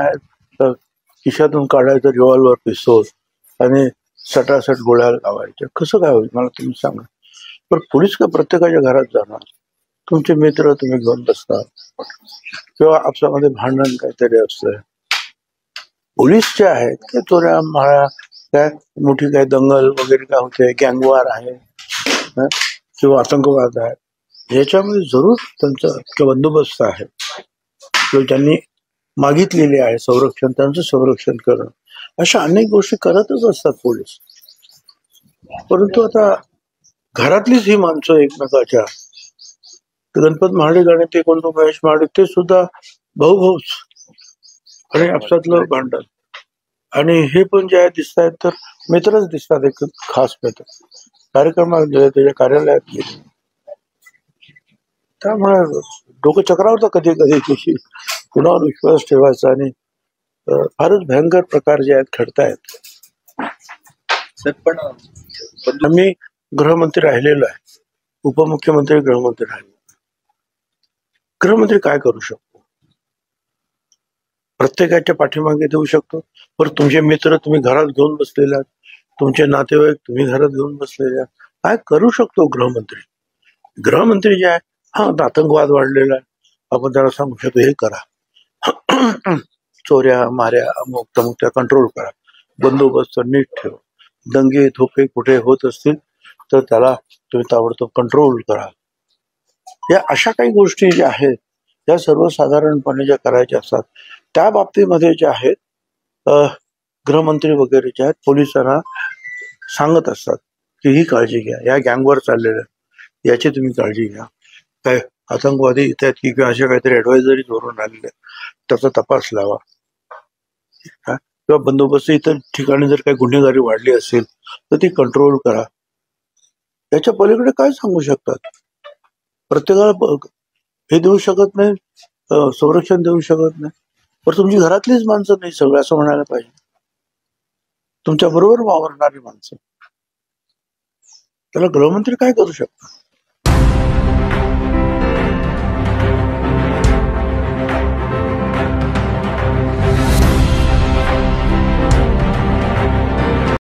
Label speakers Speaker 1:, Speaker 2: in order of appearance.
Speaker 1: आहेत तर खिशातून काढायचं रिव्हॉल्वर पिस्तूल आणि सटासट गोळ्या लावायच्या, कसं काय होईल मला तुम्ही सांगा. पण पोलीस का प्रत्येकाच्या घरात जाणार, तुमचे मित्र तुम्ही घेऊन बसतात किंवा आपल्यामध्ये भांडण काहीतरी असतं. पोलीस जे आहेत ते चोऱ्या माळ्या काय मोठी काय दंगल वगैरे काय होते, गँगवार आहे किंवा आतंकवाद आहे, याच्यामध्ये जरूर त्यांचा बंदोबस्त आहे किंवा त्यांनी मागितलेले आहे संरक्षण, त्यांचं संरक्षण करणं, अशा अनेक गोष्टी करतच असतात पोलीस. परंतु आता घरातलीच ही माणसं एकमेकाच्या, गणपत महाडिक आणि ते कोणतं महेश महाडिक ते सुद्धा भाऊच आणि आपसातलं भांडण, आणि हे पण जे आहे दिसत आहेत तर मित्रच दिसतात, एक खास मित्र कार्यक्रमात गेले, त्याच्या कार्यालयात गेले. त्यामुळे डोकं चक्रावतं कधी कधी की कुणावर विश्वास ठेवायचा, आणि फारच भयंकर प्रकार जे आहेत घडतायत.
Speaker 2: पण
Speaker 1: आम्ही गृहमंत्री राहिलेलो आहे, उपमुख्यमंत्री गृहमंत्री राहिले. गृहमंत्री काय करू शकतो, प्रत्येकाच्या पाठीमागे देऊ शकतो, पण तुमचे मित्र तुम्ही घरात घेऊन बसलेले आहात, तुमचे नातेवाईक तुम्ही घरात घेऊन बसलेले आहात, काय करू शकतो गृहमंत्री. गृहमंत्री जे आहे, हा आतंकवाद वाढलेला आहे, आपण त्याला सांगू शकतो हे करा, चोऱ्या माऱ्या अमुक तमुक त्या कंट्रोल करा, बंदोबस्त नीट ठेवा, दंगे धोके कुठे होत असतील तर त्याला तुम्ही ताबडतोब कंट्रोल करा. या अशा काही गोष्टी ज्या आहेत त्या सर्वसाधारणपणे ज्या करायच्या असतात त्या बाबतीमध्ये ज्या आहेत गृहमंत्री वगैरे जे आहेत पोलिसांना सांगत असतात की ही काळजी घ्या, या गँगवर चाललेल्या याची तुम्ही काळजी घ्या, काय आतंकवादी येत आहेत की किंवा अशा काहीतरी ऍडवायझरीज वरून आलेल्या त्याचा तपास लावा, किंवा बंदोबस्त इतर ठिकाणी जर काही गुन्हेगारी वाढली असेल तर ती कंट्रोल करा. याच्या पलीकडे काय सांगू शकतात. प्रत्येकाला हे देऊ शकत नाही, संरक्षण देऊ शकत नाही, पण तुमची घरातलीच माणसं नाही सगळं असं म्हणायला पाहिजे, तुमच्या बरोबर वावरणारी माणसं, त्याला गृहमंत्री काय करू शकतात.